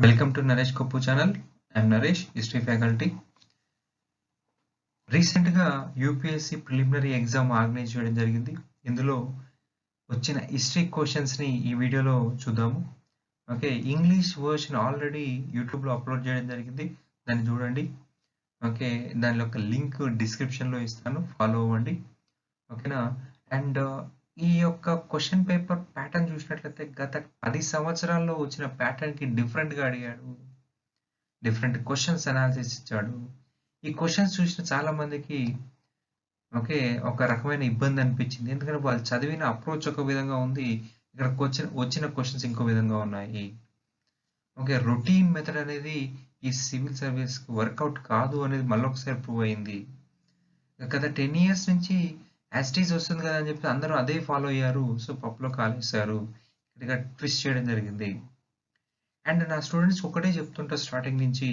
Welcome to Naresh Koppu channel. I am Naresh, history faculty. రీసెంట్గా UPSC preliminary exam organise చేయడం జరిగింది. ఇందులో వచ్చిన హిస్టరీ క్వశ్చన్స్ని ఈ వీడియోలో చూద్దాము. ఓకే, ఇంగ్లీష్ వర్షన్ ఆల్రెడీ యూట్యూబ్లో అప్లోడ్ చేయడం జరిగింది, దాన్ని చూడండి. ఓకే, దాని యొక్క లింక్ డిస్క్రిప్షన్లో ఇస్తాను, ఫాలో అవ్వండి. ఓకేనా. అండ్ ఈ యొక్క క్వశ్చన్ పేపర్ ప్యాటర్న్ చూసినట్లయితే గత 10 సంవత్సరాల్లో వచ్చిన ప్యాటర్న్కి డిఫరెంట్గా అడిగాడు, డిఫరెంట్ క్వశ్చన్స్ అనాలిసిస్ ఇచ్చాడు. ఈ క్వశ్చన్స్ చూసిన చాలా మందికి ఓకే ఒక రకమైన ఇబ్బంది అనిపించింది, ఎందుకంటే వాళ్ళు చదివిన అప్రోచ్ ఒక విధంగా ఉంది, ఇక్కడ వచ్చిన క్వశ్చన్స్ ఇంకో విధంగా ఉన్నాయి. ఓకే, రొటీన్ మెథడ్ అనేది ఈ సివిల్ సర్వీస్కి వర్కౌట్ కాదు అనేది మళ్ళొకసారి ప్రూవ్ అయింది. గత 10 years నుంచి యాస్టీస్ వస్తుంది కదా అని చెప్పి అందరూ అదే ఫాలో అయ్యారు. సో పప్పులో కాలేశారు, ఇక్కడ ట్విస్ట్ చేయడం జరిగింది. అండ్ నా స్టూడెంట్స్ ఒకటే చెప్తుంటా స్టార్టింగ్ నుంచి,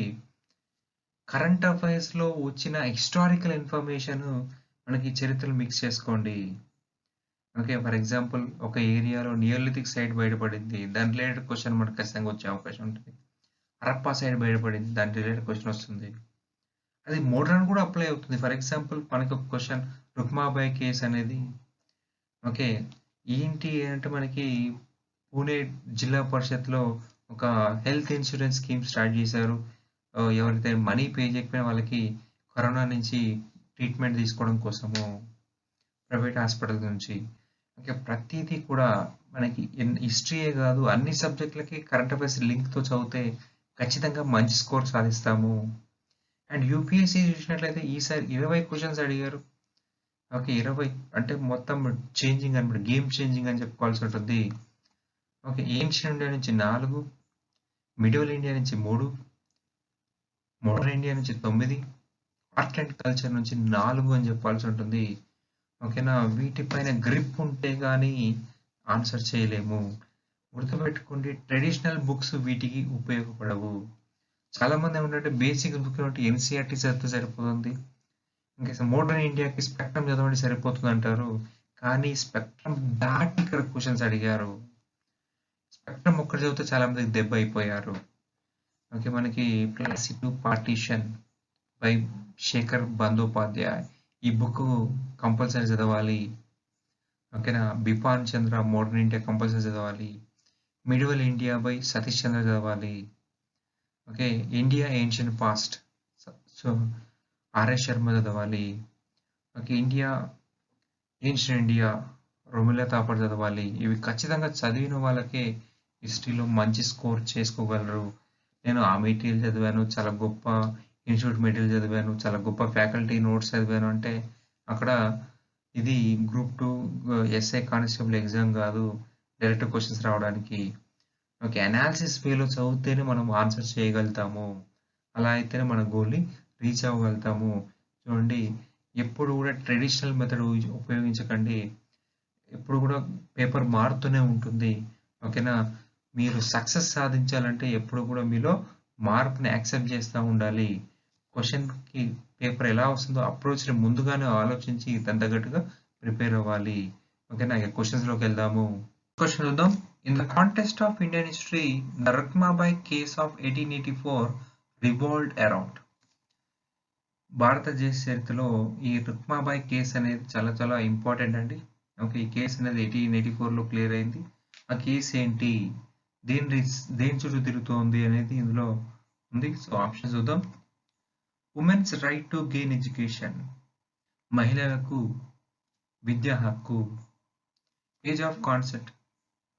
కరెంట్ అఫైర్స్లో వచ్చిన హిస్టారికల్ ఇన్ఫర్మేషన్ మనకి చరిత్రలు మిక్స్ చేసుకోండి. ఓకే, ఫర్ ఎగ్జాంపుల్ ఒక ఏరియాలో నియోలిథిక్ సైడ్ బయటపడింది, దాని రిలేటెడ్ క్వశ్చన్ మనకు ఖచ్చితంగా వచ్చే అవకాశం ఉంటుంది. హరప్పా సైడ్ బయటపడింది, దాని రిలేటెడ్ క్వశ్చన్ వస్తుంది. అది మోడర్న్ కూడా అప్లై అవుతుంది. ఫర్ ఎగ్జాంపుల్ మనకి ఒక క్వశ్చన్ రుక్మాబాయి కేసు అనేది, ఓకే ఏంటి అంటే మనకి పూణే జిల్లా పరిషత్లో ఒక హెల్త్ ఇన్సూరెన్స్ స్కీమ్ స్టార్ట్ చేశారు. ఎవరైతే మనీ పే చేయకపోయినా వాళ్ళకి కరోనా నుంచి ట్రీట్మెంట్ తీసుకోవడం కోసము ప్రైవేట్ హాస్పిటల్ నుంచి. ఓకే, ప్రతిదీ కూడా మనకి హిస్టరీయే కాదు, అన్ని సబ్జెక్టులకి కరెంట్ అఫైర్స్ లింక్తో చదివితే ఖచ్చితంగా మంచి స్కోర్ సాధిస్తాము. అండ్ యూపీఎస్సీ చూసినట్లయితే ఈసారి 20 క్వశ్చన్స్ అడిగారు. ఓకే, 20 అంటే మొత్తం చేంజింగ్ అనమాట, గేమ్ చేంజింగ్ అని చెప్పుకోవాల్సి ఉంటుంది. ఓకే, ఏన్షియన్ ఇండియా నుంచి 4, మిడివల్ ఇండియా నుంచి 3, మోడర్న్ ఇండియా నుంచి 9, ఆర్ట్ అండ్ కల్చర్ నుంచి 4 అని చెప్పాల్సి ఉంటుంది. ఓకేనా, వీటిపైన గ్రిప్ ఉంటే కానీ ఆన్సర్ చేయలేము. గుర్తుపెట్టుకోండి, ట్రెడిషనల్ బుక్స్ వీటికి ఉపయోగపడవు. చాలా మంది ఏమంటే బేసిక్ బుక్ ఎన్సీఆర్టీ చదివితే సరిపోతుంది, ఇంకా మోడర్న్ ఇండియాకి స్పెక్ట్రమ్ చదవండి సరిపోతుంది అంటారు. కానీ స్పెక్ట్రమ్ దాటి ఇక్కడ క్వశ్చన్స్ అడిగారు. స్పెక్ట్రమ్ ఒక్కటి చదివితే చాలా మందికి దెబ్బ అయిపోయారు. ఓకే, మనకి classic partition by Shekhar Bandopadhyay, ఈ బుక్ కంపల్సరీ చదవాలి. ఓకేనా, Bipan Chandra modern India compulsory చదవాలి. Medieval India by Satish Chandra చదవాలి. Okay, India ancient past, so RS Sharma చదవాలి. Okay, India ancient India Romila Thapar చదవాలి. ఇవి ఖచ్చితంగా చదివిన వాళ్ళకే హిస్టరీలో మంచి స్కోర్ చేసుకోగలరు. నేను ఆ మెటీరియల్ చదివాను, చాలా గొప్ప ఇన్స్టిట్యూట్ మెటీరియల్ చదివాను, చాలా గొప్ప ఫ్యాకల్టీ నోట్స్ చదివాను అంటే అక్కడ ఇది గ్రూప్ 2 ఎస్ఐ కానిస్టేబుల్ ఎగ్జామ్ కాదు, డైరెక్ట్ క్వశ్చన్స్ రావడానికి. ఓకే, అనాలిసిస్ వేలో చదివితేనే మనం ఆన్సర్ చేయగలుగుతాము, అలా అయితేనే మన గోల్ని రీచ్ అవ్వగలుగుతాము. చూడండి, ఎప్పుడు కూడా ట్రెడిషనల్ మెథడ్ ఉపయోగించకండి, ఎప్పుడు కూడా పేపర్ మారుతూనే ఉంటుంది. ఓకేనా, మీరు సక్సెస్ సాధించాలంటే ఎప్పుడు కూడా మీలో మార్పుని యాక్సెప్ట్ చేస్తూ ఉండాలి. క్వశ్చన్కి పేపర్ ఎలా వస్తుందో అప్రోచ్ని ముందుగానే ఆలోచించి దాని తగ్గట్టుగా ప్రిపేర్ అవ్వాలి. ఓకేనా, ఇక క్వశ్చన్స్లోకి వెళ్దాము. క్వశ్చన్ చూద్దాం. In the contest of Indian history the Rukmabai case of 1884 revolved around. భారతదేశ చరిత్రలో ఈ రుక్మాబాయి కేసు అనేది చాలా చాలా ఇంపార్టెంట్ అండి. ఓకే, ఈ కేసు అనేది 1884లో క్లియర్ అయింది. ఆ కేసు ఏంటి, దేని చుట్టూ తిరుగుతోంది అనేది ఇందులో ఉంది. సో ఆప్షన్ చూద్దాం. Women's right to gain education, మహిళలకు విద్యా హక్కు, ఏజ్ ఆఫ్ కాన్సెంట్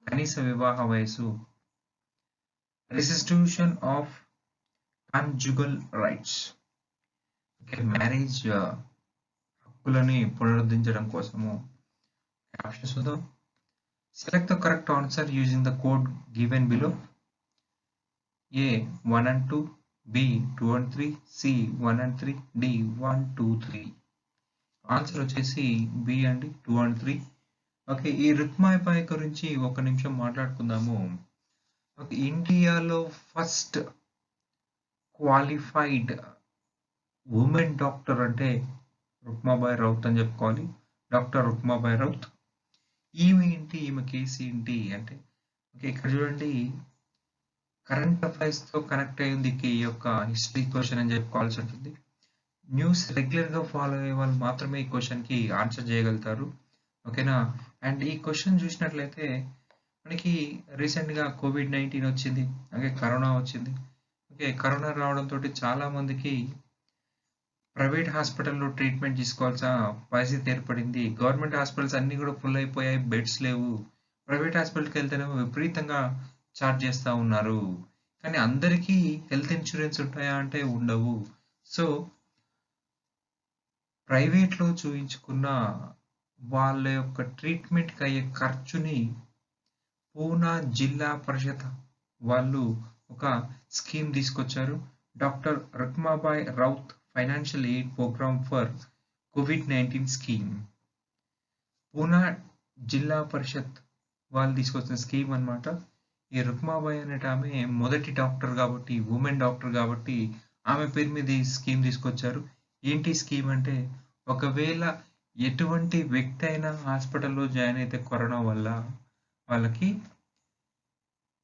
కనీస వివాహ వయసు, restitution of conjugal rights, marriage హక్కులని పునరుద్ధరించడం కోసము. ఆప్షన్స్ చూద్దాం. Select the correct answer using the code given below. A 1 and 2, B 2 and 3, C 1 and 3, D 1, 2, 3. Answer వచ్చేసి బి అండి, 2 and 3. ఓకే, ఈ రుక్మాబాయి గురించి ఒక నిమిషం మాట్లాడుకుందాము. ఓకే, ఇండియాలో ఫస్ట్ క్వాలిఫైడ్ ఉమెన్ డాక్టర్ అంటే రుక్మాబాయి రౌత్ అని చెప్పుకోవాలి. డాక్టర్ రుక్మాబాయి రౌత్. ఈమె ఏంటి, ఈమె కేసు ఏంటి అంటే, ఓకే ఇక్కడ చూడండి, కరెంట్ అఫైర్స్‌తో కనెక్ట్ అయ్యింది ఈ యొక్క హిస్టరీ క్వెషన్ అని చెప్పుకోవాల్సి ఉంటుంది. న్యూస్ రెగ్యులర్‌గా ఫాలో అయ్యే వాళ్ళు మాత్రమే ఈ క్వెషన్‌కి ఆన్సర్ చేయగలుగుతారు. ఓకేనా? అండ్ ఈ క్వెషన్ చూసినట్లయితే మనకి రీసెంట్‌గా కోవిడ్-19 వచ్చింది. అలాగే కరోనా వచ్చింది. ఓకే. కరోనా రావడంతోటి చాలా మందికి ప్రైవేట్ హాస్పిటల్‌లో ట్రీట్మెంట్ తీసుకోవాల్సిన పరిస్థితి ఏర్పడింది. గవర్నమెంట్ హాస్పిటల్స్ అన్నీ కూడా ఫుల్ అయిపోయాయి. బెడ్స్ లేవు. ప్రైవేట్ హాస్పిటల్‌కెళ్తేనేమో విపరీతంగా చార్జ్ చేస్తా ఉన్నారు. కానీ అందరికీ హెల్త్ ఇన్స్యూరెన్స్ ఉంటాయా అంటే ఉండవు. సో, ప్రైవేట్‌లో చూయించుకున్న వాళ్ళ యొక్క ట్రీట్మెంట్‌కి అయ్యే ఖర్చుని పూనా జిల్లా పరిషత్ వాళ్ళు ఒక స్కీమ్ తీసుకొచ్చారు. Doctor Rukhmabai Raut financial aid programme for COVID scheme. Poona Zilla Parishad వాళ్ళు తీసుకొచ్చిన స్కీమ్ అన్నమాట. ఈ రుక్మాబాయి అనేటామె మొదటి డాక్టర్ కాబట్టి, వుమెన్ డాక్టర్ కాబట్టి ఆమె పేరు మీద ఈ స్కీమ్ తీసుకొచ్చారు. ఏంటి స్కీమ్ అంటే, ఒకవేళ ఎటువంటి వ్యక్తి అయినా హాస్పిటల్‌లో జాయిన్ అయితే కరోనా వల్ల వాళ్ళకి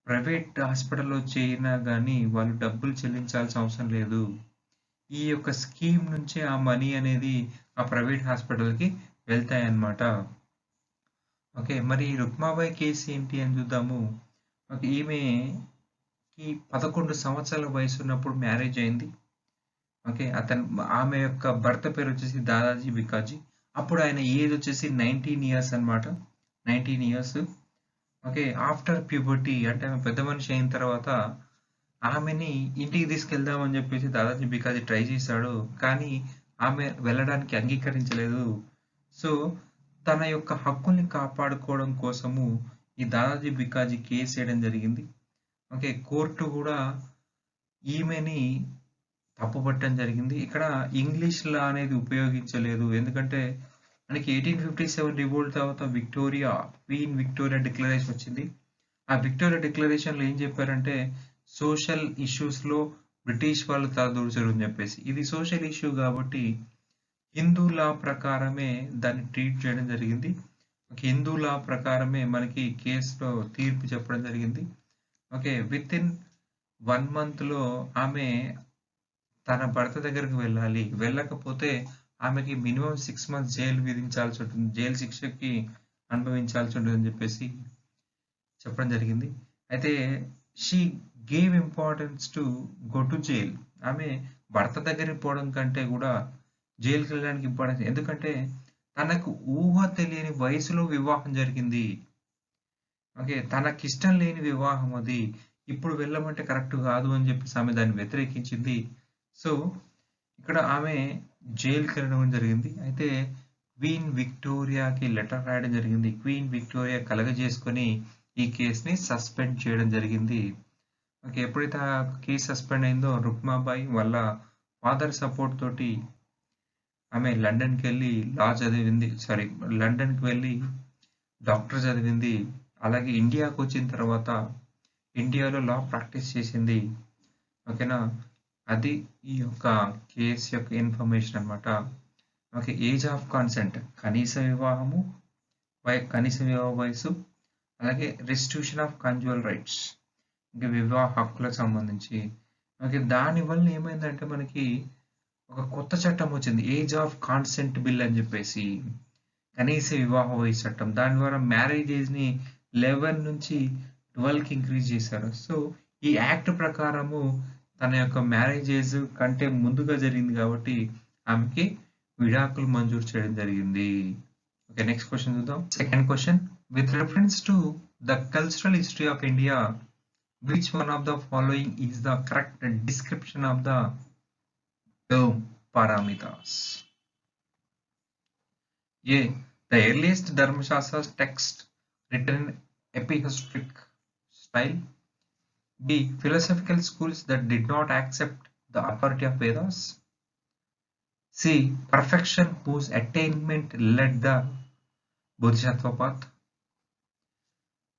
ప్రైవేట్ హాస్పిటల్‌లో చేరినా గానీ వాళ్ళు డబ్బులు చెల్లించాల్సిన అవసరం లేదు. ఈ యొక్క స్కీమ్ నుంచే ఆ మనీ అనేది ఆ ప్రైవేట్ హాస్పిటల్‌కి వెళ్తాయన్నమాట. ఓకే. మరి రుక్మాబాయి కేస్ ఏంటి అని చూద్దాము. ఓకే. ఈమెకి 11 సంవత్సరాల వయసున్నప్పుడు మ్యారేజ్ అయింది. ఓకే. ఆమె యొక్క భర్త పేరొచ్చేసి దాదాజీ భికాజీ. అప్పుడు ఆయన ఏజ్ వచ్చేసి 19 ఇయర్స్ అన్నమాట. 19 ఇయర్స్. ఓకే. ఆఫ్టర్ ప్యూబర్టీ అంటే ఆమె పెద్ద మనిషి అయిన తర్వాత ఆమెని ఇంటికి తీసుకెళ్దాం అని చెప్పేసి దాదాజీ భికాజీ ట్రై చేశాడు. కానీ ఆమె వెళ్ళడానికి అంగీకరించలేదు. సో, తన యొక్క హక్కుల్ని కాపాడుకోవడం కోసము ఈ దాదాజీ భికాజీ కేస్ ఏయడం జరిగింది. ఓకే. కోర్టు గూడా ఈమెని తప్పుపట్టడం జరిగింది. ఇక్కడ ఇంగ్లీష్ లా అనేది ఉపయోగించలేదు. ఎందుకంటే మనకి 1857 రివోల్ట్ తర్వాత క్వీన్ విక్టోరియా డిక్లరేషన్ వచ్చింది. ఆ విక్టోరియా డిక్లరేషన్‌లో ఏం చెప్పారంటే సోషల్ ఇష్యూస్‌లో బ్రిటిష్ వాళ్ళు తలదూర్చరు అని చెప్పేసి. ఇది సోషల్ ఇష్యూ గాబట్టి హిందూ లా ప్రకారమే దాన్ని ట్రీట్ చేయడం జరిగింది. హిందూ లా ప్రకారమే మనకి కేస్‌లో తీర్పు చెప్పడం జరిగింది. ఓకే. వితిన్ 1 మంత్‌లో ఆమె తన భర్త దగ్గరికి వెళ్ళాలి. వెళ్ళకపోతే ఆమెకి మినిమమ్ 6 మంత్స్ జైలు విధించాల్సి ఉంటుంది. జైలు శిక్షకి అనుభవించాల్సి ఉంటుందని చెప్పేసి చెప్పడం జరిగింది. అయితే she gave importance to go to jail. ఆమె భర్త దగ్గరికి పోవడం కంటే గూడా జైలుకెళ్ళడానికి ఇంపార్టెన్స్ ఎందుకంటే తనకు ఊహ తెలియని వయసులో వివాహం జరిగింది. ఓకే. తనకిష్టం లేని వివాహం అది. ఇప్పుడు వెళ్ళమంటే కరెక్ట్ గాదు అని జెప్పేసి ఆమె దాన్ని వ్యతిరేకించింది. సో, ఇక్కడ ఆమె జైలుకెళ్ళడం జరిగింది. అయితే క్వీన్ విక్టోరియాకి లెటర్ రాయడం జరిగింది. క్వీన్ విక్టోరియా కలగజేసుకొని ఈ కేస్‌ని సస్పెండ్ చేయడం జరిగింది. ఓకే. ఎప్పుడైతే ఆ కేస్ సస్పెండ్ అయిందో రుక్మాబాయి వాళ్ళ ఫాదర్ సపోర్ట్ తోటి ఆమె లండన్‌కెళ్ళి లా చదివింది. సారీ లండన్‌కి వెళ్ళి డాక్టర్ చదివింది. అలాగే ఇండియాకొచ్చిన తర్వాత ఇండియాలో లా ప్రాక్టీస్ చేసింది. ఓకేనా? అది ఈ యొక్క కేస్ యొక్క ఇన్ఫర్మేషన్ అన్నమాట. ఓకే. ఏజ్ ఆఫ్ కన్సెంట్ కనీస వివాహ వయస్సు, అలాగే రెస్టిట్యూషన్ ఆఫ్ కాన్జుగల్ రైట్స్ ఇంకా వివాహ హక్కులకు సంబంధించి. ఓకే. దానివల్ల ఏమైందంటే మనకి ఒక కొత్త చట్టం వచ్చింది. ఏజ్ ఆఫ్ కాన్సెంట్ బిల్ అని చెప్పేసి. కనీస వివాహ వయస్సు చట్టం. దాని ద్వారా మ్యారేజ్ ఏజ్‌ని 11 నుంచి 12కి ఇంక్రీజ్ చేశారు. సో, ఈ యాక్ట్ ప్రకారము తన యొక్క మ్యారేజ్ ఏజ్ కంటే ముందుగా జరిగింది కాబట్టి ఆమెకి విడాకులు మంజూరు చేయడం జరిగింది. ఓకే. నెక్స్ట్ క్వెషన్ చూద్దాం. Second question. With reference to the cultural history of India, which one of the following is the correct description of the term paramitas? A. The earliest Dharmashastra text written in epihistoric style. B. Philosophical schools that did not accept the authority of Vedas. C. Perfection whose attainment led the Bodhisattva path.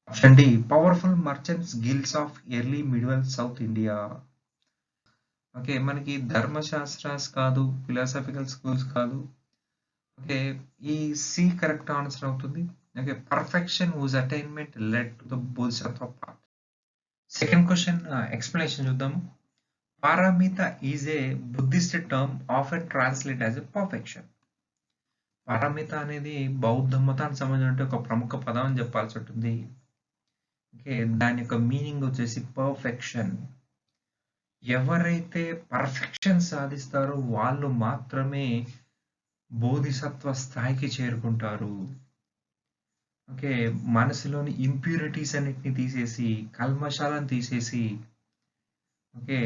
Option D. Powerful merchants guilds of early medieval South India. Okay. మనకి ధర్మశాస్త్రాస్ కాదు, philosophical schools కాదు. Okay. ఈ C correct answer అవుతుంది. Okay. Perfection whose attainment led to the Bodhisattva path. Second question explanation చూద్దాము. Paramita is a Buddhist term often translate as a perfection. Paramita అనేది బౌద్ధ మతానికి సంబంధించిన ఒక ప్రముఖ పదం అని చెప్పాల్సి ఉంటుంది. ఓకే, దాని యొక్క మీనింగ్ వచ్చేసి పర్ఫెక్షన్. ఎవరైతే పర్ఫెక్షన్ సాధిస్తారో వాళ్ళు మాత్రమే బోధిసత్వ స్థాయికి చేరుకుంటారు. ఓకే, మనసులోని ఇంప్యూరిటీస్ అన్నిటిని తీసేసి, కల్మషాలను తీసేసి, ఓకే,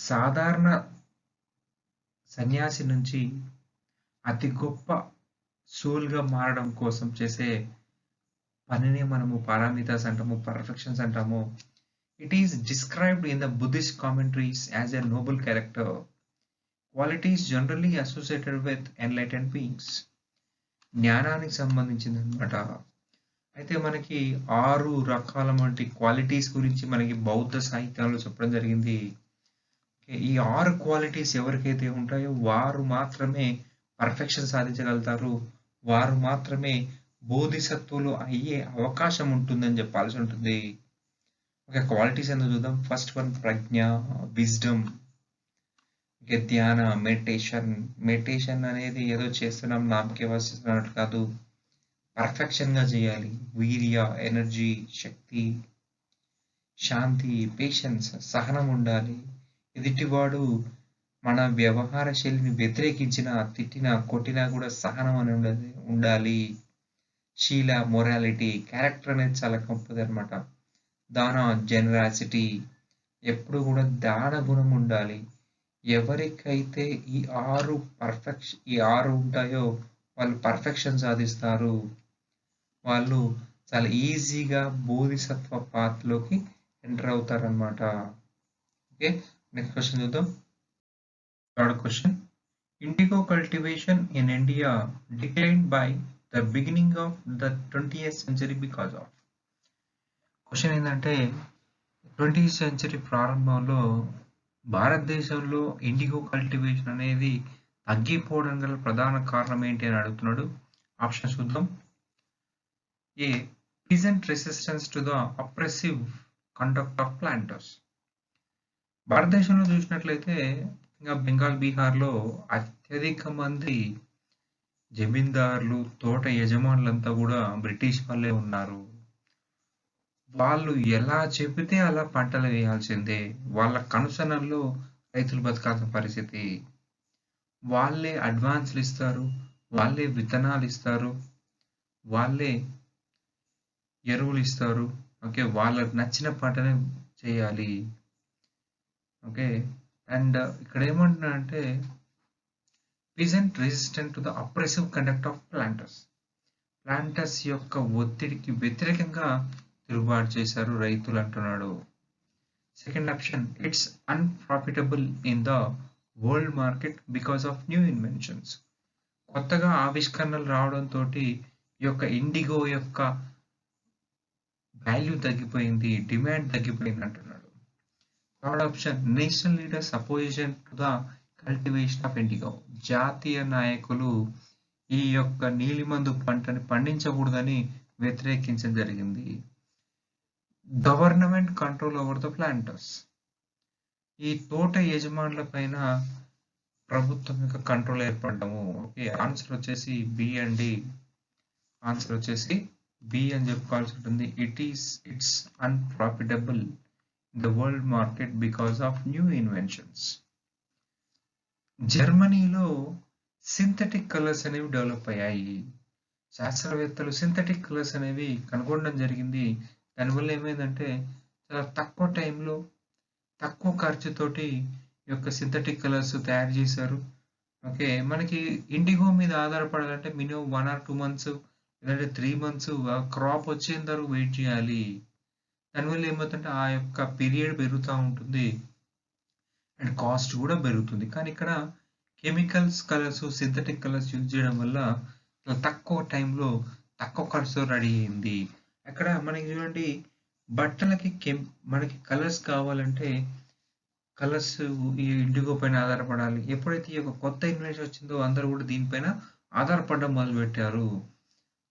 సాధారణ సన్యాసి నుంచి అతి గొప్ప సోల్గా మారడం కోసం చేసే పనిని మనము పారామితాస్ అంటాము, పర్ఫెక్షన్స్ అంటాము. It is described in the Buddhist commentaries as a noble character, qualities generally associated with enlightened beings. జ్ఞానానికి సంబంధించింది అనమాట. అయితే మనకి 6 రకాల వంటి క్వాలిటీస్ గురించి మనకి బౌద్ధ సాహిత్యంలో చెప్పడం జరిగింది. ఈ 6 క్వాలిటీస్ ఎవరికైతే ఉంటాయో వారు మాత్రమే పర్ఫెక్షన్ సాధించగలుగుతారు. వారు మాత్రమే బోధిసత్వులు అయ్యే అవకాశం ఉంటుందని చెప్పాల్సి ఉంటుంది. ఓకే, క్వాలిటీస్ ఎందుకు చూద్దాం. ఫస్ట్ వన్ ప్రజ్ఞ, విజ్డమ్. ఓకే, ధ్యాన, మెడిటేషన్ అనేది ఏదో చేస్తున్నాం నామకే వస్తున్నట్టు కాదు, పర్ఫెక్షన్గా చేయాలి. వీర్య, ఎనర్జీ, శక్తి, శాంతి, పేషెన్స్, సహనం ఉండాలి. ఎదుటివాడు మన వ్యవహార శైలిని వ్యతిరేకించిన, తిట్టినా, కొట్టినా కూడా సహనం అని ఉండాలి. శీల, మొరాలిటీ, క్యారెక్టర్ అనేది చాలా గొప్పది అనమాట. దాన, జెనరాసిటీ, ఎప్పుడు కూడా దాన గుణం ఉండాలి. ఎవరికైతే ఈ 6 ఉంటాయో వాళ్ళు పర్ఫెక్షన్ సాధిస్తారు. వాళ్ళు చాలా ఈజీగా బోధిసత్వ పాత్లోకి ఎంటర్ అవుతారనమాట. ఓకే, నెక్స్ట్ క్వశ్చన్ చూద్దాం. Third question, indigo cultivation in India declined by the beginning of the 20th century because of. Question ఏంటంటే 20th century ప్రారంభంలో భారతదేశంలో ఇండిగో కల్టివేషన్ అనేది తగ్గిపోవడం గల ప్రధాన కారణం ఏంటి అని అడుగుతున్నాడు. ఆప్షన్ చూద్దాం. ఏ, peasant resistance to the oppressive conduct of planters. భారతదేశంలో చూసినట్లయితే ఇంకా బెంగాల్, బీహార్లో అత్యధిక మంది జమీందారులు, తోట యజమానులంతా కూడా బ్రిటిష్ వాళ్ళే ఉన్నారు. వాళ్ళు ఎలా చెబితే అలా పంటలు వేయాల్సిందే. వాళ్ళ కనుసనల్లో రైతులు బతకాల్సిన పరిస్థితి. వాళ్ళే అడ్వాన్స్లు ఇస్తారు, వాళ్ళే విత్తనాలు ఇస్తారు, వాళ్ళే ఎరువులు ఇస్తారు. ఓకే, వాళ్ళకి నచ్చిన పంటనే చేయాలి. ఓకే, అండ్ ఇక్కడ ఏమంటున్నా అంటే peasant resistant to the oppressive conduct of planters. Planters యొక్క ఒత్తిడికి వ్యతిరేకంగా తిరుగుబాటు చేశారు రైతులు అంటున్నాడు. Second option, it's unprofitable in the world market because of new inventions. కొత్తగా ఆవిష్కరణలు రావడంతో ఈ యొక్క ఇండిగో యొక్క వాల్యూ తగ్గిపోయింది, డిమాండ్ తగ్గిపోయింది అంటున్నాడు. Third option, national leaders opposition to the cultivation of IndiGo. జాతీయ నాయకులు ఈ యొక్క నీలిమందు పంటని పండించకూడదని వ్యతిరేకించడం జరిగింది. Government control over the planters. ఈ తోట యజమానుల పైన ప్రభుత్వం యొక్క కంట్రోల్ ఏర్పడము. ఓకే, ఆన్సర్ వచ్చేసి బి అండి. ఆన్సర్ వచ్చేసి బి అని చెప్పుకోవాల్సి ఉంటుంది. It's unprofitable in the world market because of new inventions. జర్మనీలో సింథటిక్ కలర్స్ అనేవి డెవలప్ అయ్యాయి. శాస్త్రవేత్తలు సింథటిక్ కలర్స్ అనేవి కనుగొనడం జరిగింది. దానివల్ల ఏమైందంటే చాలా తక్కువ టైంలో, తక్కువ ఖర్చుతోటి ఈ యొక్క సింథటిక్ కలర్స్ తయారు చేశారు. ఓకే, మనకి ఇండిగో మీద ఆధారపడాలంటే మినిమం 1 or 2 months లేదంటే 3 months క్రాప్ వచ్చేంత వరకు వెయిట్ చేయాలి. దానివల్ల ఏమవుతుందంటే ఆ యొక్క పీరియడ్ పెరుగుతూ ఉంటుంది అండ్ కాస్ట్ కూడా పెరుగుతుంది. కానీ ఇక్కడ chemicals colours, synthetic colours use చేయడం వల్ల తక్కువ టైంలో తక్కువ ఖర్చుతో రెడీ అయింది. అక్కడ మనకి చూడండి, బట్టలకి మనకి కలర్స్ కావాలంటే కలర్స్ ఈ ఇండిగో పైన ఆధారపడాలి. ఎప్పుడైతే ఈ యొక్క కొత్త ఇన్వెన్షన్ వచ్చిందో అందరూ కూడా దీనిపైన ఆధారపడడం మొదలుపెట్టారు.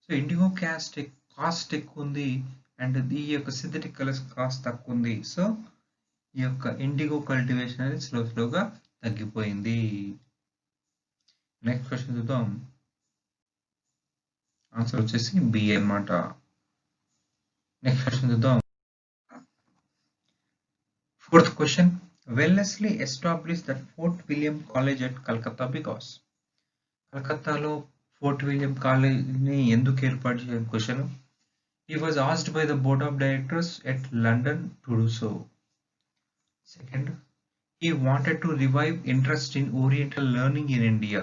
సో ఇండిగో కాస్ట్ ఎక్కువ ఉంది, అండ్ ఈ యొక్క సింథటిక్ కలర్స్ కాస్ట్ తక్కువ ఉంది. సో ఈ యొక్క ఇండిగో కల్టివేషన్ అనేది స్లోగా తగ్గిపోయింది. నెక్స్ట్ క్వశ్చన్ చూద్దాం. ఆన్సర్ వచ్చేసి బి అన్నమాట. నెక్స్ట్ క్వశ్చన్ చూద్దాం. Fourth question. Wellesley established the Fort William College at Calcutta because కలకత్తాలో ఫోర్ట్ విలియం కాలేజ్ని ఎందుకు ఏర్పాటు చేసిన question. He was asked by the board of directors at London to do so. Second, he wanted to revive interest in Oriental learning in India.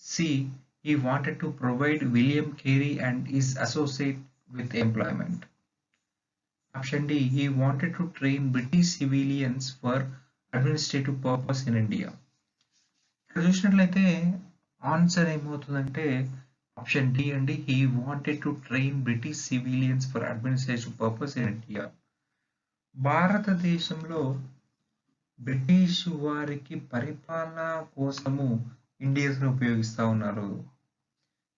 C, he wanted to provide William Carey and his associate with employment. Option D, he wanted to train British civilians for administrative purpose in India. ఇక్కడ చూసినట్లయితే answer ఏమవుతుందంటే option D అండి. He wanted to train British civilians for administrative purpose in India. భారతదేశంలో British వారికి పరిపాలన కోసము ఇండియన్స్ని ఉపయోగిస్తూ ఉన్నారు.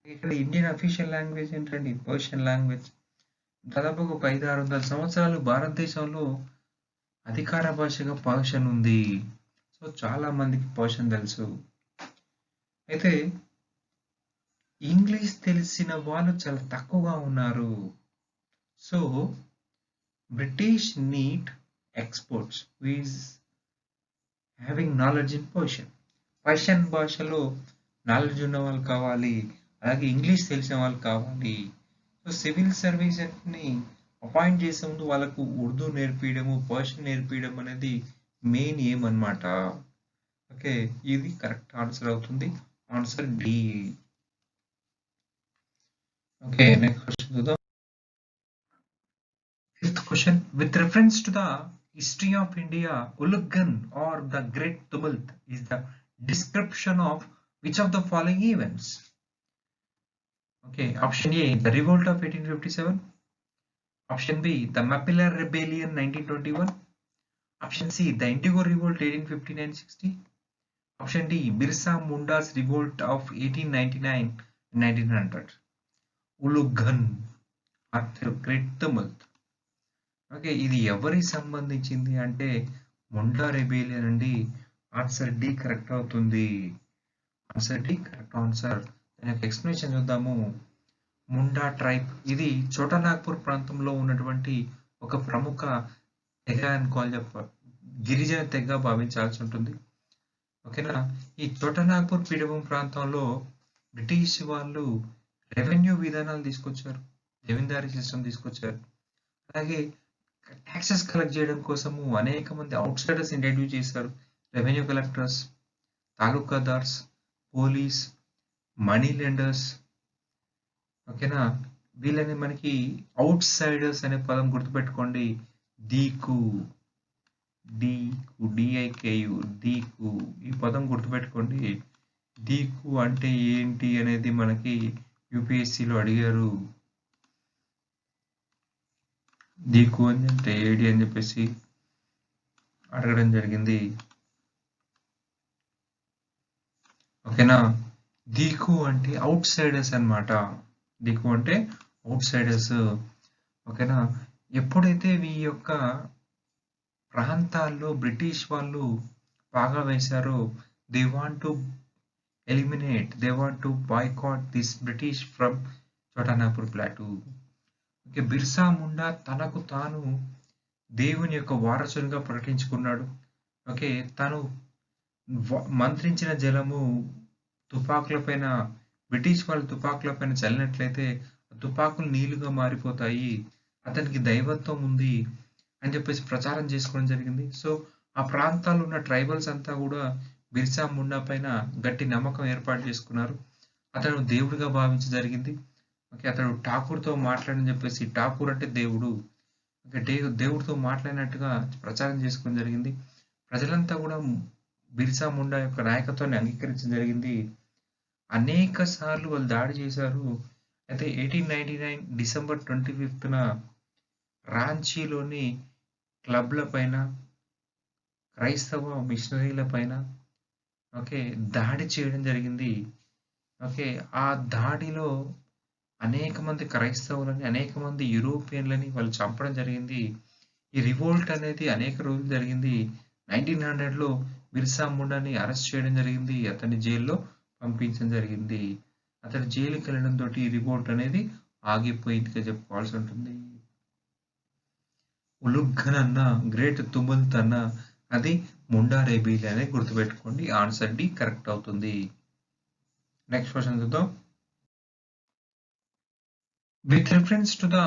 ఇక్కడ ఇండియన్ అఫీషియల్ లాంగ్వేజ్ ఏంటండి? Persian language. దాదాపు ఒక 500-600 సంవత్సరాలు భారతదేశంలో అధికార భాషగా పర్షియన్ ఉంది. సో చాలా మందికి పర్షియన్ తెలుసు. అయితే ఇంగ్లీష్ తెలిసిన వాళ్ళు చాలా తక్కువగా ఉన్నారు. So British need experts who is having knowledge in Persian. Persian భాషలో నాలెడ్జ్ ఉన్న వాళ్ళు కావాలి, అలాగే ఇంగ్లీష్ తెలిసిన వాళ్ళు కావాలి. సో సివిల్ సర్వీసెస్ని అపాయింట్ చేసే ముందు వాళ్ళకు ఉర్దూ నేర్పించడము, పర్షియన్ నేర్పించడం అనేది మెయిన్ ఏం అన్నమాట. ఓకే, ఇది కరెక్ట్ ఆన్సర్ అవుతుంది. Answer D. Okay, next question చూద్దాం. Fifth question. With reference to the history of India, Ulgulan or the great tumult is the description of which of the following events? Okay, option A, the revolt of 1857. Option B, the Mappiller Rebellion 1921. Option C, the Indigo Revolt 1859-60. Option D, Birsa Munda's revolt of 1899-1900. Ulgulan or the great tumult. Okay, ఇది ఎవరికి సంబంధించింది అంటే Munda rebellion అండి. Answer D correct అవుతుంది. Answer D correct answer. దాని యొక్క explanation చూద్దాము. Munda tribe ఇది చోటా నాగ్పూర్ ప్రాంతంలో ఉన్నటువంటి ఒక ప్రముఖ తెగ అనుకోవాలి, గిరిజన తెగ భావించాల్సి ఉంటుంది. ఓకేనా. ఈ చోటా నాగ్పూర్ పీఠభూమి ప్రాంతంలో బ్రిటిష్ వాళ్ళు రెవెన్యూ విధానాలు తీసుకొచ్చారు, జమీందారీ సిస్టమ్ తీసుకొచ్చారు. అలాగే ట్యాక్సెస్ కలెక్ట్ చేయడం కోసము అనేక మంది అవుట్ సైడర్స్ ఇంట్రడ్యూస్ చేశారు. Revenue collectors, talukdars, police, money lenders. ఓకేనా, వీళ్ళని మనకి అవుట్ సైడర్స్ అనే పదం గుర్తుపెట్టుకోండి. దీకు, డిఐకేయు, దీకు, ఈ పదం గుర్తుపెట్టుకోండి. దీకు అంటే ఏంటి అనేది మనకి యూపీఎస్సీలో అడిగారు. దీకు అంటే ఏడి అని చెప్పేసి అడగడం జరిగింది. ఓకేనా, దీకు అంటే అవుట్ సైడర్స్ అన్నమాట. దీకు అంటే అవుట్ సైడర్స్. ఓకేనా, ఎప్పుడైతే ఈ యొక్క ప్రాంతాల్లో బ్రిటిష్ వాళ్ళు పాగా వేశారో, they want to eliminate, they want to boycott this British from Chota Nagpur plateau. Okay, Birsa Munda తనకు తాను దేవుని యొక్క వారసునిగా ప్రకటించుకున్నాడు. ఓకే, తను మంత్రించిన జలము తుపాకుల పైన, బ్రిటిష్ వాళ్ళు తుపాకుల పైన చల్లినట్లయితే తుపాకులు నీళ్లుగా మారిపోతాయి, అతనికి దైవత్వం ఉంది అని చెప్పేసి ప్రచారం చేసుకోవడం జరిగింది. సో ఆ ప్రాంతాల్లో ఉన్న ట్రైబల్స్ అంతా కూడా బిర్సా ముండా పైన గట్టి నమ్మకం ఏర్పాటు చేసుకున్నారు. అతను దేవుడిగా భావించ జరిగింది. ఓకే, అతడు ఠాకూర్తో మాట్లాడని చెప్పేసి, ఠాకూర్ అంటే దేవుడు, ఓకే, దేవుడితో మాట్లాడినట్టుగా ప్రచారం చేసుకోవడం జరిగింది. ప్రజలంతా కూడా బిర్సా ముండా యొక్క నాయకత్వాన్ని అంగీకరించడం జరిగింది. అనేక సార్లు వాళ్ళు దాడి చేశారు. అయితే 1899 డిసెంబర్ 25న రాంచీలోని క్లబ్ల పైన, క్రైస్తవ మిషనరీల పైన ఓకే దాడి చేయడం జరిగింది. ఓకే, ఆ దాడిలో అనేక మంది క్రైస్తవులని, అనేక మంది యూరోపియన్‌లని వాళ్ళు చంపడం జరిగింది. ఈ రివోల్ట్ అనేది అనేక రోజులు జరిగింది. 1900లో బిర్సా ముండాని అరెస్ట్ చేయడం జరిగింది. అతన్ని జైల్‌లో పంపించడం జరిగింది. అతను జైలుకెళ్ళడంతోటి ఈ రివోల్ట్ అనేది ఆగిపోయిందిగా చెప్పుకోవాల్సి ఉంటుంది. ఉలుఘ్ఘనన్న, గ్రేట్ తుముల్తన్న అది ముండా రెబెలియన్ అని గుర్తుపెట్టుకోండి. ఆన్సర్ డి కరెక్ట్ అవుతుంది. నెక్స్ట్ క్వశ్చన్ చూద్దాం. With reference to the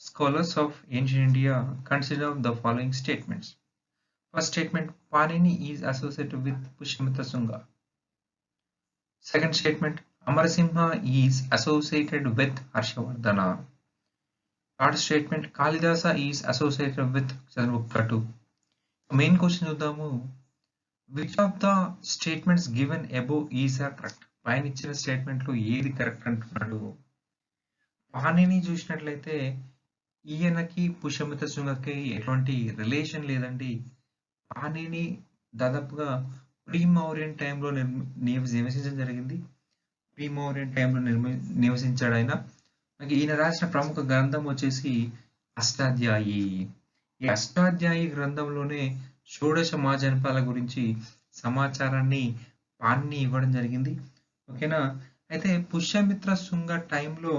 scholars of ancient India, consider the following statements. First statement, Panini is associated with Pushyamitra Sunga. Second statement, Amarsimha is associated with Harshavardhana. Third statement, Kalidasa is associated with Chandragupta II. Main question చూద్దాము. Which of the statements given above is correct? పైన ఇచ్చిన స్టేట్మెంట్లో ఏది correct అంటున్నాడు? పాణిని చూసినట్లయితే ఈయనకి పుష్యమిత్ర శృంగకి ఎటువంటి relation లేదండి. పాణిని దాదాపుగా ప్రీ మౌర్యన్ టైంలో నివసించడం జరిగింది. ప్రీ మౌర్యన్ టైంలో నివసించాడు ఆయన. ఈయన రాసిన ప్రముఖ గ్రంథం వచ్చేసి అష్టాధ్యాయి. ఈ అష్టాధ్యాయి గ్రంథంలోనే షోడశ మహాజనపాల గురించి సమాచారాన్ని పాణిని ఇవ్వడం జరిగింది. ఓకేనా. అయితే పుష్యమిత్ర శృంగ టైంలో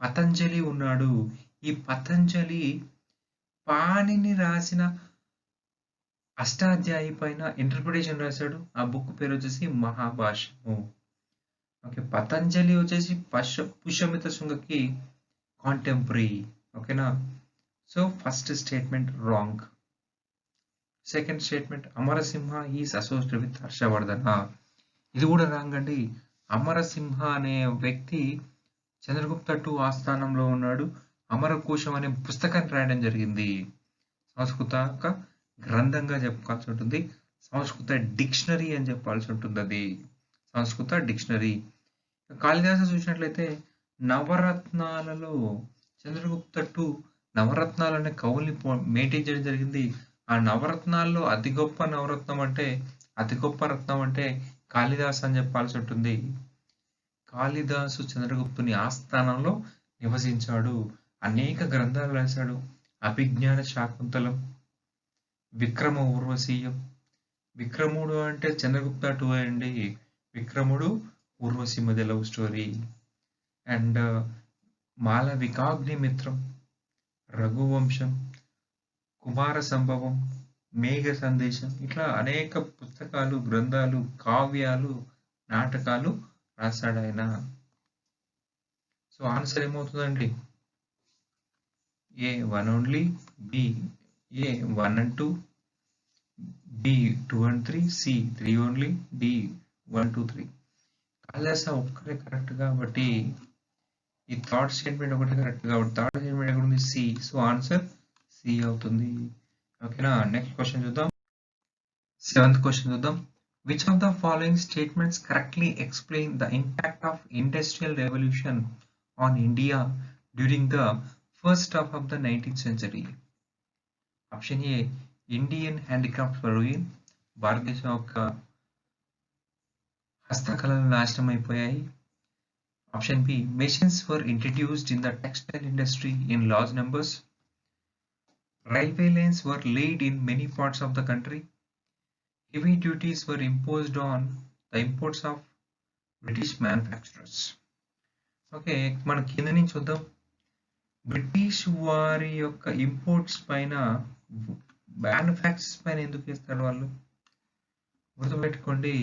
పతంజలి ఉన్నాడు. ఈ పతంజలి పాణిని రాసిన అష్టాధ్యాయి పైన ఇంటర్ప్రిటేషన్ రాశాడు. ఆ బుక్ పేరు వచ్చేసి మహాభాష్యము. ఓకే, పతంజలి వచ్చేసి పుష్యమిత్ర శృంగకి కాంటెంపరీ. ఓకేనా. So first statement wrong. Second statement, Amarasimha is associated with Harshavardhana. ఇది కూడా రాంగ్ అండి. అమరసింహ అనే వ్యక్తి చంద్రగుప్త II ఆస్థానంలో ఉన్నాడు. అమరకోశం అనే పుస్తకాన్ని రాయడం జరిగింది. సంస్కృత గ్రంథంగా చెప్పుకోవాల్సి ఉంటుంది. సంస్కృత డిక్షనరీ అని చెప్పాల్సి ఉంటుంది. అది సంస్కృత డిక్షనరీ. కాళిదాసు చూసినట్లయితే నవరత్నాలలో చంద్రగుప్త II నవరత్నాలనే కవుల్ని మెయింటైన్ చేయడం జరిగింది. ఆ నవరత్నాల్లో అతి గొప్ప రత్నం అంటే కాళిదాసు అని చెప్పాల్సి ఉంటుంది. కాళిదాసు చంద్రగుప్తుని ఆస్థానంలో నివసించాడు. అనేక గ్రంథాలు రాశాడు. అభిజ్ఞాన శాకుంతలం, విక్రమ ఊర్వశీయం. విక్రముడు అంటే చంద్రగుప్త II అండి. విక్రముడు ఊర్వశి మధ్య లవ్ స్టోరీ. అండ్ మాలవికాగ్నిమిత్రం, రఘువంశం, కుమార సంభవం, మేఘ సందేశం, ఇట్లా అనేక పుస్తకాలు, గ్రంథాలు, కావ్యాలు, నాటకాలు రాశాడు ఆయన. సో ఆన్సర్ ఏమవుతుందండి? A1 only, B A1 and 2, B 2 and 3, C 3 only, D 1 2 3. Kalidasa ఒక్కరే కరెక్ట్ కాబట్టి ఈ థర్డ్ స్టేట్మెంట్ ఒకటి కరెక్ట్ కాబట్టి థర్డ్ స్టేట్మెంట్ ఎక్కడ ఉంది? సి. సో ఆన్సర్ సి అవుతుంది. ఓకేనా. నెక్స్ట్ క్వశ్చన్ చూద్దాం. సెవెంత్ క్వశ్చన్ చూద్దాం. Which of the following statements correctly explain the impact of Industrial Revolution on India during the first half of the 19th century? Option A, Indian handicrafts were ruined. భారతదేశం యొక్క హస్తకళలు నాశనం అయిపోయాయి. Option B, machines were introduced in the textile industry in large numbers. Railway lines were laid in many parts of the country. Heavy duties were imposed on the imports of British manufacturers. Okay, మన కింద నుంచి చూద్దాం. British వారి యొక్క imports పైన, manufacturers పైన ఎందుకు వేస్తారు వాళ్ళు? గుర్తుపెట్టుకోండి,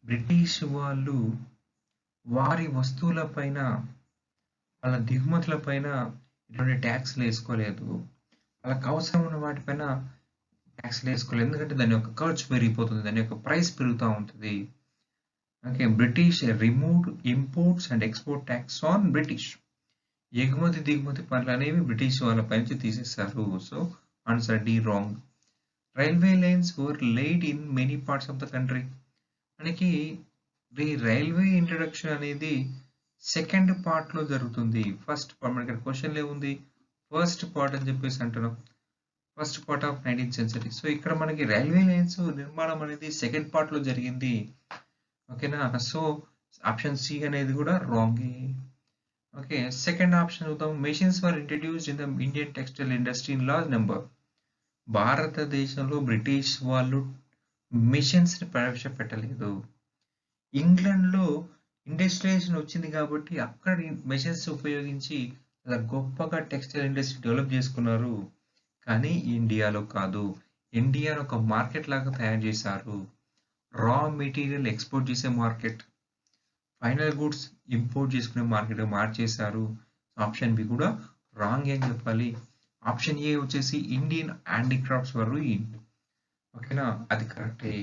బ్రిటిష్ వాళ్ళు వారి వస్తువుల పైన, వాళ్ళ దిగుమతుల పైన ఇటువంటి ట్యాక్స్లు వేసుకోలేదు. వాళ్ళకి అవసరం ఉన్న వాటిపైన ట్యాక్స్లు వేసుకోలేదు. ఎందుకంటే దాని యొక్క ఖర్చు పెరిగిపోతుంది, దాని యొక్క ప్రైస్ పెరుగుతూ ఉంటుంది. Okay, British removed imports and export tax on British. ఎగుమతి దిగుమతి పనులు అనేవి బ్రిటిష్ వాళ్ళ పై నుంచి తీసేస్తారు. So answer D wrong. Railway lines were laid in many parts of the country. మనకి రైల్వే ఇంట్రడక్షన్ అనేది సెకండ్ పార్ట్లో జరుగుతుంది. ఫస్ట్ పార్ట్ మనకి క్వశ్చన్లో ఏముంది? ఫస్ట్ పార్ట్ అని చెప్పేసి అంటున్నాం. First part of 19th century. So ఇక్కడ మనకి రైల్వే లైన్స్ నిర్మాణం అనేది సెకండ్ పార్ట్లో జరిగింది. ఓకేనా. సో ఆప్షన్ సి అనేది కూడా రాంగే. ఓకే. సెకండ్ ఆప్షన్ చూద్దాం. Machines were introduced in the Indian textile industry in large number. భారతదేశంలో బ్రిటిష్ వాళ్ళు మిషన్స్‌ని ప్రవేశపెట్టలేదు. ఇంగ్లాండ్‌లో ఇండస్ట్రియలైజేషన్ వచ్చింది కాబట్టి అక్కడ మెషిన్స్ ఉపయోగించి అలా గొప్పగా టెక్స్టైల్ ఇండస్ట్రీ డెవలప్ చేసుకున్నారు. కానీ ఇండియాలో కాదు. ఇండియాను ఒక మార్కెట్ లాగా తయారు చేశారు. రా మెటీరియల్ ఎక్స్‌పోర్ట్ చేసే మార్కెట్. ఫైనల్ గూడ్స్ ఇంపోర్ట్ చేసుకునే మార్కెట్‌గా మార్చేశారు. ఆప్షన్ బి కూడా రాంగే అని చెప్పాలి. ఆప్షన్ ఏ వచ్చేసి ఇండియన్ హ్యాండీక్రాఫ్ట్స్ వర్ ఓకేనా? అది కరెక్టే.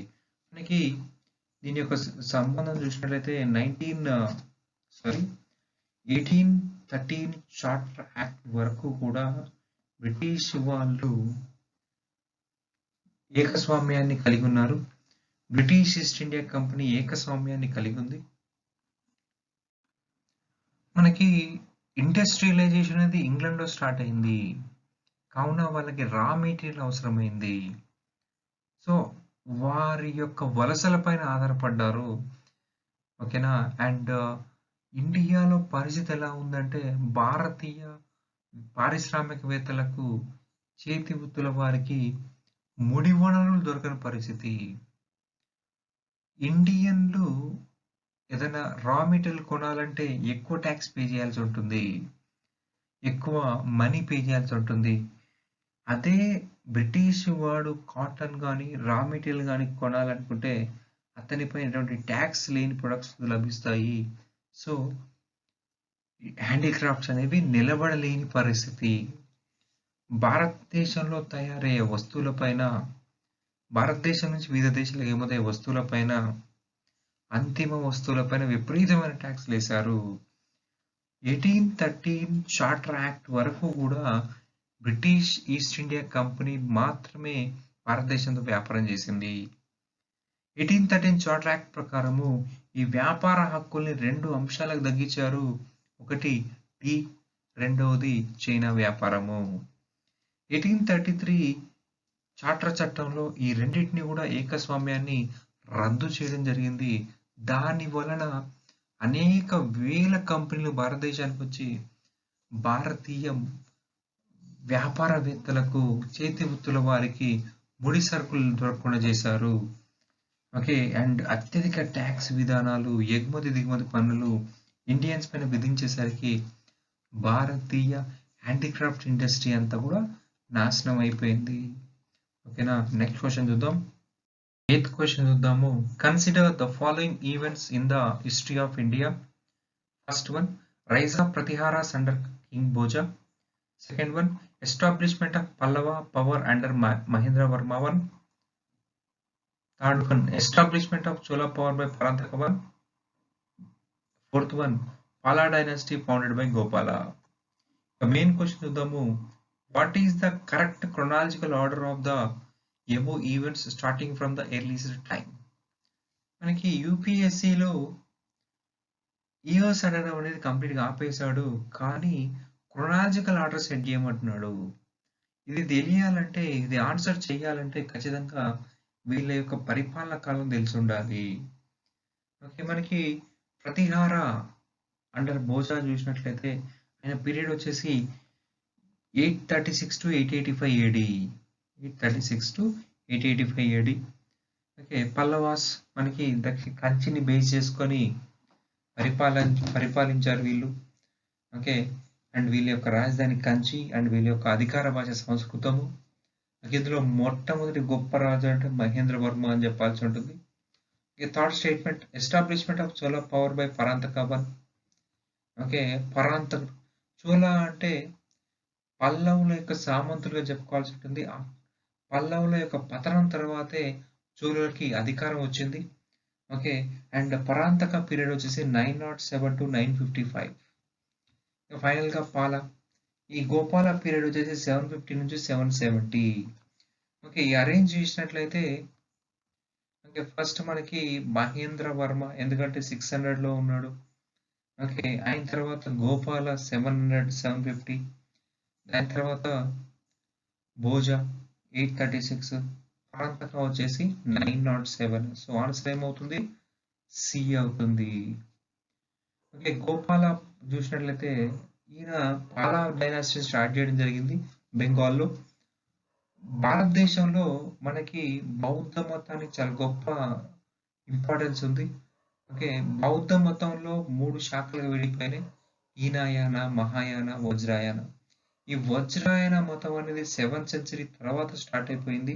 మనకి దీని యొక్క సంబంధం చూసినట్లయితే 1813 చార్టర్ యాక్ట్ వరకు కూడా బ్రిటిష్ వాళ్ళు ఏకస్వామ్యాన్ని కలిగి ఉన్నారు. బ్రిటిష్ ఈస్ట్ ఇండియా కంపెనీ ఏకస్వామ్యాన్ని కలిగి ఉంది. మనకి ఇండస్ట్రియలైజేషన్ అనేది ఇంగ్లాండ్‌లో స్టార్ట్ అయింది. కావున వాళ్ళకి రా మెటీరియల్ అవసరమైంది. సో, వారి యొక్క వలసల పైన ఆధారపడ్డారు. ఓకేనా? అండ్ ఇండియాలో పరిస్థితి ఎలా ఉందంటే భారతీయ పారిశ్రామికవేత్తలకు చేతి వృత్తుల వారికి ముడి వనరులు దొరకని పరిస్థితి. ఇండియన్‌లు ఏదైనా రా మెటీరియల్ కొనాలంటే ఎక్కువ టాక్స్ పే చేయాల్సి ఉంటుంది. ఎక్కువ మనీ పే చేయాల్సి ఉంటుంది. అదే బ్రిటిష్ వాడు కాటన్ గానీ, రా మెటీరియల్ గానీ కొనాలనుకుంటే అతనిపై ఎటువంటి టాక్స్ లేని ప్రొడక్ట్స్ లభిస్తాయి. సో, హ్యాండీక్రాఫ్ట్స్ అనేవి నిలబడలేని పరిస్థితి. భారతదేశంలో తయారయ్యే వస్తువులపైన భారతదేశం నుంచి వివిధ దేశాలకు ఎగుమతయ్యే వస్తువులపైన అంతిమ వస్తువులపైన విపరీతమైన టాక్స్‌లేశారు. 1813 చార్టర్ యాక్ట్ వరకు కూడా బ్రిటిష్ ఈస్ట్ ఇండియా కంపెనీ మాత్రమే భారతదేశంతో వ్యాపారం చేసింది. 1813 చార్టర్ యాక్ట్ ప్రకారము ఈ వ్యాపార హక్కుల్ని 2 అంశాలకు తగ్గించారు. ఒకటి టీ, రెండవది చైనా వ్యాపారము. 1833 చార్టర్ చట్టంలో ఈ రెండిటిని కూడా ఏకస్వామ్యాన్ని రద్దు చేయడం జరిగింది. దాని వలన అనేక వేల కంపెనీలు భారతదేశానికి వచ్చి భారతీయ వ్యాపారవేత్తలకు చేతి వృత్తుల వారికి ముడి సరుకులు దొరకకుండా చేశారు. ఓకే. అండ్ అత్యధిక ట్యాక్స్ విధానాలు, ఎగుమతి దిగుమతి పన్నులు ఇండియన్స్ పైన విధించేసరికి భారతీయ హ్యాండీక్రాఫ్ట్ ఇండస్ట్రీ అంతా కూడా నాశనం అయిపోయింది. ఓకేనా? నెక్స్ట్ క్వశ్చన్ చూద్దాం. 8th క్వశ్చన్ చూద్దాము. Consider the following events in the history of India. First one, rise of Pratiharas under king Bhoja. Second one, establishment of Pallava power under Mahendravarma I. Third one, establishment of Chola power by Parantaka I. Fourth one, Pala dynasty founded by Gopala. The main question చూద్దాము. What is the correct chronological order of the above events starting from the earliest time? మనకి యూపీఎస్సిలో years అనడం అనేది కంప్లీట్‌గా ఆపేశాడు. కానీ chronological order set చేయమంటున్నాడు. ఇది తెలియాలంటే, ఇది ఆన్సర్ చేయాలంటే ఖచ్చితంగా వీళ్ళ యొక్క పరిపాలన కాలం తెలిసుండాలి. ఓకే. మనకి ప్రతిహార అండర్ భోజా చూసినట్లయితే ఆయన పీరియడ్ వచ్చేసి 836-885 ఏడీ. 836-885 ఏడీ. ఓకే. పల్లవాస్ మనకి కంచిని బేస్ చేసుకొని పరిపాలించారు వీళ్ళు. ఓకే. అండ్ వీళ్ళ యొక్క రాజధాని కంచి అండ్ వీళ్ళ యొక్క అధికార భాష సంస్కృతము. ఇందులో మొట్టమొదటి గొప్ప రాజు అంటే మహేంద్రవర్మ అని చెప్పాల్సి ఉంటుంది. ఇక third statement, establishment of Chola power by Parantaka I. Okay. Chola అంటే పల్లవుల యొక్క సామంతులుగా చెప్పుకోవాల్సి ఉంటుంది. పల్లవుల యొక్క పతనం తర్వాతే చోళులకి అధికారం వచ్చింది. ఓకే. అండ్ పరాంతక పీరియడ్ వచ్చేసి 907-955. ఫైనల్‌గా ఈ గోపాల పీరియడ్ వచ్చేసి 750-770. ఓకే. ఈ అరేంజ్ చేసినట్లయితే ఓకే. ఫస్ట్ మనకి మహేంద్రవర్మ ఎందుకంటే 600లో ఉన్నాడు. ఓకే. ఆయన తర్వాత గోపాల 700-750. దాని తర్వాత భోజా 836. పరాంతక వచ్చేసి 907. సో ఆన్సర్ ఏమవుతుంది? సి అవుతుంది. ఓకే. గోపాల చూసినట్లయితే ఈయన పాలా డైనాసిటీ స్టార్ట్ చేయడం జరిగింది బెంగాల్లో. భారతదేశంలో మనకి బౌద్ధ మతానికి చాలా గొప్ప ఇంపార్టెన్స్ ఉంది. ఓకే. బౌద్ధ మతంలో 3 శాఖలుగా విడిపోయినాయి. హీనయాన, మహాయాన, వజ్రాయన. ఈ వజ్రాయన మతం అనేది 7th సెంచరీ తర్వాత స్టార్ట్ అయిపోయింది.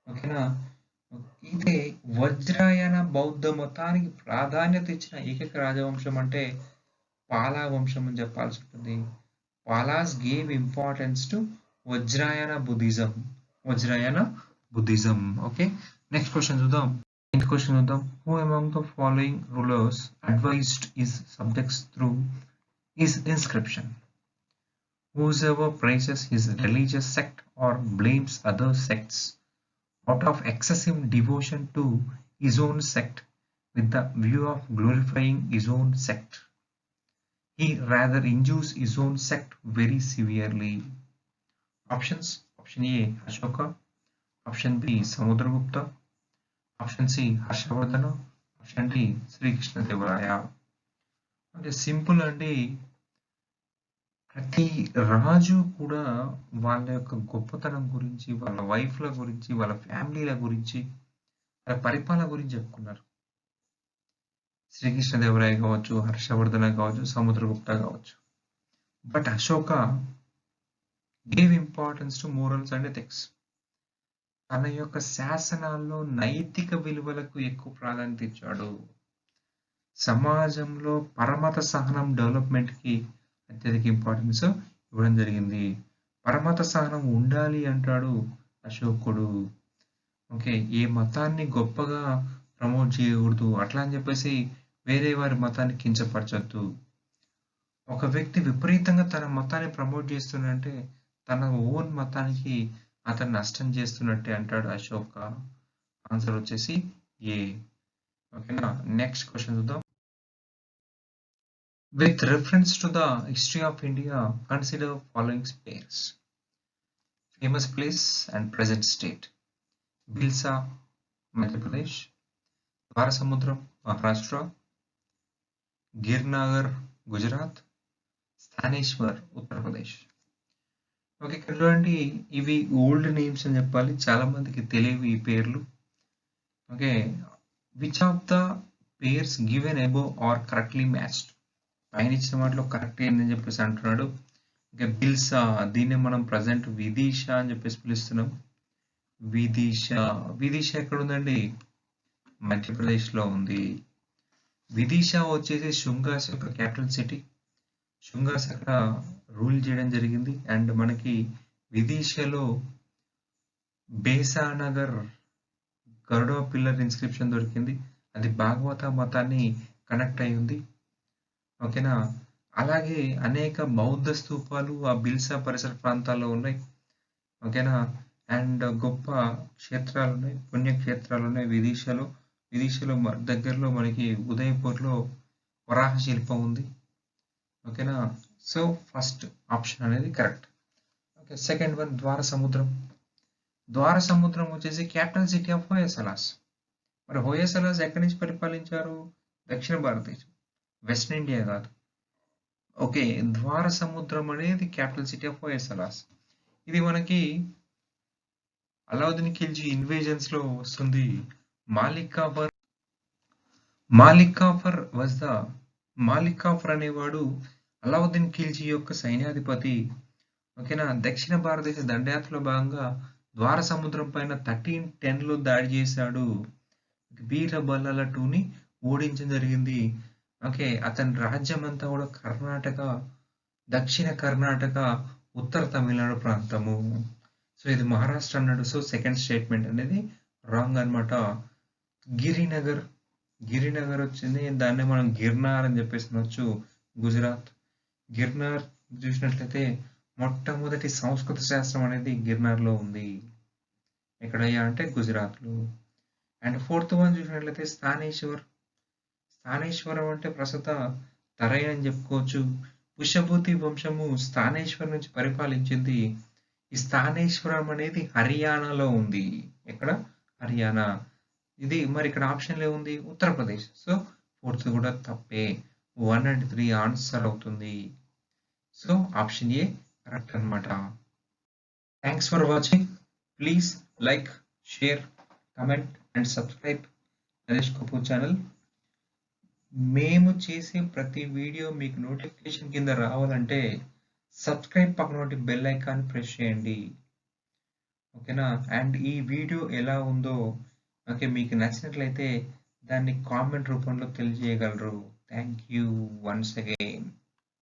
ఓకేనా. ఇదే వజ్రాయన బౌద్ధ మతానికి ప్రాధాన్యత ఇచ్చిన ఏకైక రాజవంశం అంటే పాలా వంశం అని చెప్పాల్సి ఉంటుంది. Palas gave importance to Vajrayana Buddhism. Vajrayana Buddhism. Okay. Next question చూద్దాం. క్వశ్చన్ చూద్దాం. Who among the following rulers advised his subjects through his inscription? Whosoever praises his religious sect or blames other sects out of excessive devotion to his own sect with the view of glorifying his own sect, he rather injures his own sect very severely. Options: Option A Ashoka, Option B Samudragupta, Option C Harshavardhana, Option D Sri Krishnadevaraja. అంటే simple అండి. ప్రతి రాజు కూడా వాళ్ళ యొక్క గొప్పతనం గురించి, వాళ్ళ వైఫ్ల గురించి, వాళ్ళ ఫ్యామిలీల గురించి, వాళ్ళ పరిపాలన గురించి చెప్పుకున్నారు. శ్రీకృష్ణదేవరాయ కావచ్చు, హర్షవర్ధన కావచ్చు, సముద్రగుప్త కావచ్చు. But Ashoka gave importance to morals and ethics. తన యొక్క శాసనాల్లో నైతిక విలువలకు ఎక్కువ ప్రాధాన్యత ఇచ్చాడు. సమాజంలో పరమత సహనం డెవలప్మెంట్ కి అత్యధిక ఇంపార్టెన్స్ ఇవ్వడం జరిగింది. పరమత సహనం ఉండాలి అంటాడు అశోకుడు. ఓకే. ఏ మతాన్ని గొప్పగా ప్రమోట్ చేయకూడదు, అట్లా అని చెప్పేసి వేరే వారి మతాన్ని కించపరచొద్దు. ఒక వ్యక్తి విపరీతంగా తన మతాన్ని ప్రమోట్ చేస్తున్నంటే తన ఓన్ మతానికి అతను నష్టం చేస్తున్నట్టే అంటాడు అశోక. ఆన్సర్ వచ్చేసి ఏ. ఓకేనా. నెక్స్ట్ క్వశ్చన్ చూద్దాం. With reference to the history of India, consider following pairs: famous place and present state. Bilsa, Madhya Pradesh; Dwarasamudram, Maharashtra; Girnagar, Gujarat; Staneshwar, Uttar Pradesh. Okay. ఇక్కడ చూడండి, ఇవి ఓల్డ్ నేమ్స్ అని చెప్పాలి, చాలా మందికి తెలియవు ఈ పేర్లు. Okay. Which of the pairs given above are correctly matched? పైన ఇచ్చిన వాటిలో కరెక్ట్ ఏందని చెప్పేసి అంటున్నాడు. ఇంకా బిల్సా, దీన్ని మనం ప్రజెంట్ విదిషా అని చెప్పేసి పిలుస్తున్నాం. విదిషా. విదిషా ఎక్కడ ఉందండి? మధ్యప్రదేశ్ లో ఉంది. విదిషా వచ్చేసి శుంగాస్ యొక్క క్యాపిటల్ సిటీ. శుంగాస్ అక్కడ రూల్ చేయడం జరిగింది. అండ్ మనకి విదిషాలో బేసానగర్ గరుడ పిల్లర్ ఇన్స్క్రిప్షన్ దొరికింది. అది భాగవత మతాన్ని కనెక్ట్ అయి ఉంది. ఓకేనా. అలాగే అనేక బౌద్ధ స్తూపాలు ఆ బిల్సా పరిసర ప్రాంతాల్లో ఉన్నాయి. ఓకేనా. అండ్ గొప్ప క్షేత్రాలు ఉన్నాయి, పుణ్యక్షేత్రాలు ఉన్నాయి విదిషాలో. విదిషాలో దగ్గరలో మనకి ఉదయపూర్లో వరాహ శిల్పం ఉంది. ఓకేనా. సో ఫస్ట్ ఆప్షన్ అనేది correct. Okay. Second one Dwarasamudra. Dwarasamudra వచ్చేసి క్యాపిటల్ సిటీ ఆఫ్ హోయసలాస్. మరి హోయసలాస్ ఎక్కడి నుంచి పరిపాలించారు? దక్షిణ భారతదేశం, వెస్ట్ ఇండియా కాదు. ఓకే. ద్వారసముద్రం అనేది క్యాపిటల్ సిటీ ఆఫ్ హోయసలాస్. ఇది మనకి అలావుద్దీన్ ఖిల్జీ ఇన్వేజన్స్ లో వస్తుంది. మాలికాఫర్ అనేవాడు అలావుద్దీన్ ఖిల్జీ యొక్క సైన్యాధిపతి. ఓకేనా. దక్షిణ భారతదేశ దండయాత్రలో భాగంగా ద్వార సముద్రం పైన 1310 లో దాడి చేశాడు. బీరబల్లాల 2ని ఓడించడం జరిగింది. ఓకే. అతని రాజ్యం అంతా కూడా కర్ణాటక, దక్షిణ కర్ణాటక, ఉత్తర తమిళనాడు ప్రాంతము. సో ఇది మహారాష్ట్ర అన్నాడు. సో సెకండ్ స్టేట్మెంట్ అనేది రాంగ్ అనమాట. గిరినగర్ వచ్చింది. దాన్ని మనం గిర్నార్ అని చెప్పేసి అనొచ్చు. గుజరాత్. గిర్నార్ చూసినట్లయితే మొట్టమొదటి సంస్కృత శాస్త్రం అనేది గిర్నార్ లో ఉంది. ఎక్కడయ్యా అంటే గుజరాత్ లో. అండ్ ఫోర్త్ వన్ చూసినట్లయితే స్థానేశ్వరం అంటే ప్రస్తుత తరై అని చెప్పుకోవచ్చు. పుష్యభూతి వంశము స్థానేశ్వరం నుంచి పరిపాలించింది. ఈ స్థానేశ్వరం అనేది హర్యానాలో ఉంది. ఎక్కడ? హర్యానా. ఇది మరి ఇక్కడ ఆప్షన్ లో ఉంది ఉత్తరప్రదేశ్. సో ఫోర్త్ కూడా తప్పే. 1 అండ్ 3 ఆన్సర్ అవుతుంది. సో ఆప్షన్ ఏ కరెక్ట్ అన్నమాట. Thanks for watching. Please like, share, comment and subscribe Naresh Kapoor channel. మేము చేసే ప్రతి వీడియో మీకు నోటిఫికేషన్ కింద రావాలంటే సబ్స్క్రైబ్ పక్కన బెల్ ఐకాన్ ప్రెస్ చేయండి. ఓకేనా? అండ్ ఈ వీడియో ఎలా ఉందో ఓకే మీకు నచ్చినట్లయితే దాన్ని కామెంట్ రూపంలో తెలియజేయగలరు. Thank you once again.